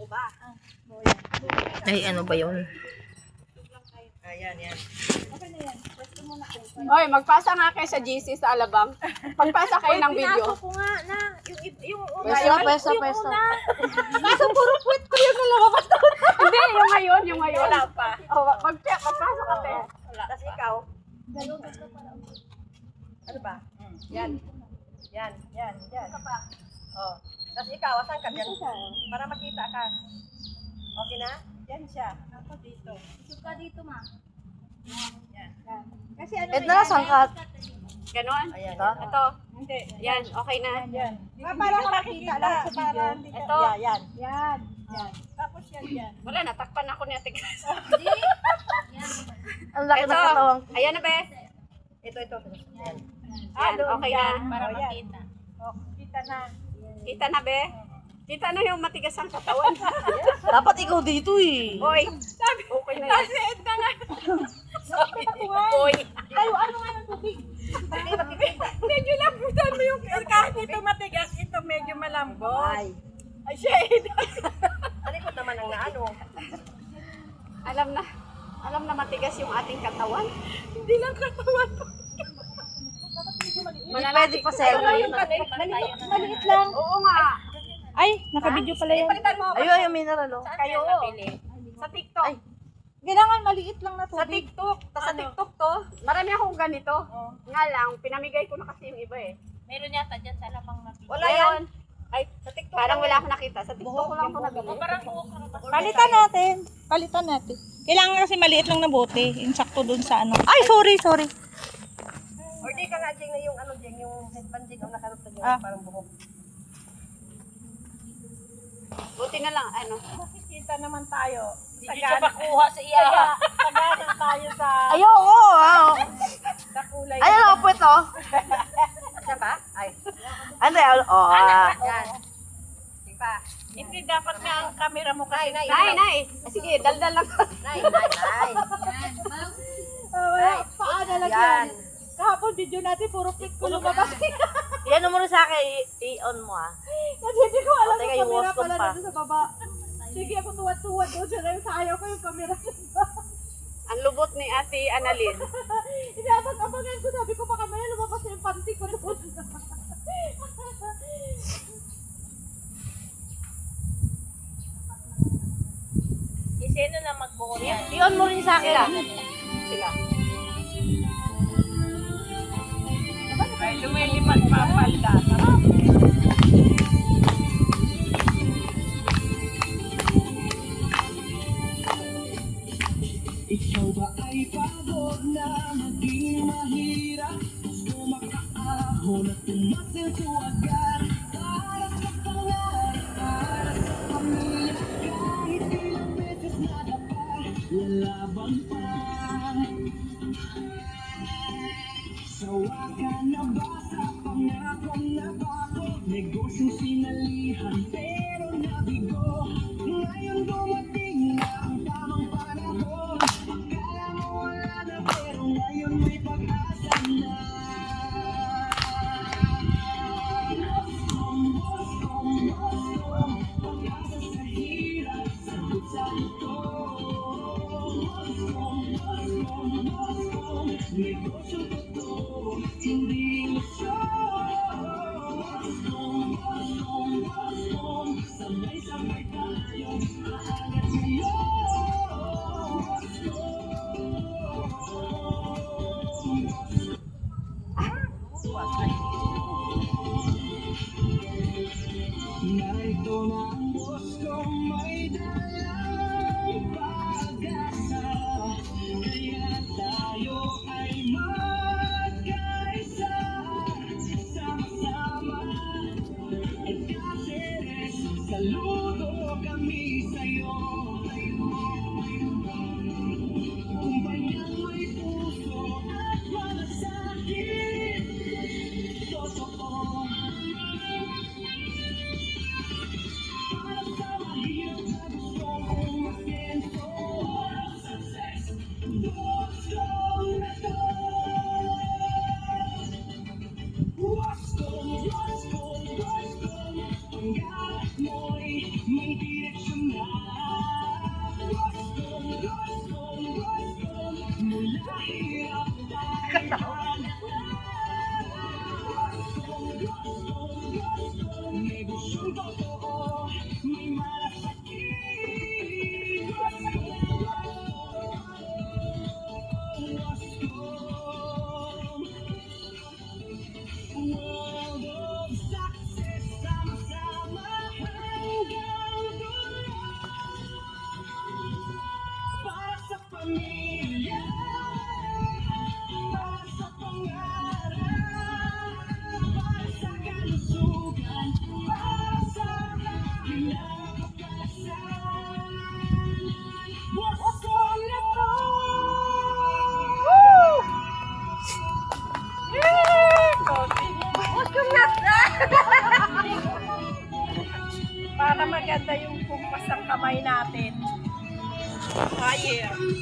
ba? Ay, ano ba yun? Ayan, yan. Hoy, magpasa nga kayo sa GC sa Alabang. Pagpasa kayo ng video. Pinasok ko nga na. Yung Pesa. Kaso puro puwet ko yung nalabas doon. Hindi, yung ngayon. Wala pa. Oh, magpasa ka, te. Wala. Tapos ikaw? Ano ba? Yan. Yan. Oh. Tapos ikaw, asan ka dyan? Para makita ka. Okay na? Yan siya. Ako dito. Suka dito, ma. Yan. Kasi ano Ito na, sangkat. Ganon. Ayan. Ito. Hindi. Yan, okay na. Yan. Para makita lang sa video. Ito. Yan. yan. Tapos yan. Wala, natakpan ako ni Ate Grace. Hindi. Yan. Ang laki Ito. ng katawang. Ayan na, be. Ito. Yan. Yan, okay na. Para makita. Oh, kita na. Kita na, be. Kita na yung matigas ang katawan. Dapat ikaw dito eh. Oy, sabi, okay na yan. Nasiit na nga. Oy. Tayo, ano nga ng tubig? Medyo lambutan mo yung kahit ito matigas, ito medyo malambot. Ay. Ay, shade. Alikot naman ang naano. Alam na matigas yung ating katawan. Hindi lang katawan. Hindi pwede pa sa'yo. Maliit lang. Oo nga. Ay, nakabidyo pala yan. Palitan mo. Ayun, yung mineral oh. Kayo. Sa TikTok. Kailangan maliit lang na Sa tubig. TikTok. Sa TikTok to. Marami akong ganito. Nga lang, pinamigay ko na kasi yung iba eh. Meron yata dyan sa lamang na Wala yan. Ay, sa TikTok. Parang wala akong nakita. Sa TikTok ko lang ito nabili. Palitan natin. Kailangan kasi maliit lang na bote. Yung sakto dun sa ano. Ay, sorry. Or di ka nga dyan na yung ano dyan, yung headband dyan, ang nakarap na dyan, parang buhok. Buti na lang, ano. Makikita naman tayo. Hindi siya makuha sa iya. Sagana tayo sa Ayoko! kulay. Ayun ako po ito. Siya ba? Ay. Ano yan? Oh, Yan. Sige pa. Hindi dapat nga ang camera mo kasi. Nay. Nay. Sige, daldal lang. Nay. Paano lang Yan. Kahapon video natin, puro pic ko lumabas. yan mo rin sa akin. I-on mo ah. Kasi hindi ko alam O, teka, yung yung camera Wascom pala pa. nandun sa baba. Sige, ako tuwad-tuwad doon siya. Sayaw ko yung camera. Ang lubot ni Ate Annalyn. Inaabang-abangan ko, sabi ko pa camera, lumabas na yung panty ko doon. Sino na magbuo yan? I-on mo rin sa akin. Sila. Ay, lumilipad pa palda. Ikaw ba ay pagod na maging mahirap? Gusto makaahon at tumasilso agad para sa pangarap, para sa pamilya. Kahit ilang beses na dapat, lalaban pa. Sawa ka na ba sa pangakong napako? Negosyong sinalihan pero nabigo. Ngayon dumating na ang tamang panahon. Akala mo wala na pero ngayon may pag-asa na. Pag-asa sa hirap, sagot sa ito. Negosyo totoo, hindi ilusyon. Sabay-sabay tayo, aangat narito na ang Bosco, may dalang pag-asa. Kaya tayo ay magkaisa, sama-sama. Encaceres, saludo kami sa'yo. Kumpanyang may puso at malasakit, totoo. Para sa mahirap na gusto mong masenso, success, Bosco na to. Bosco, pangarap mo'y may direksyon na. kumpas ang kamay natin. Fire.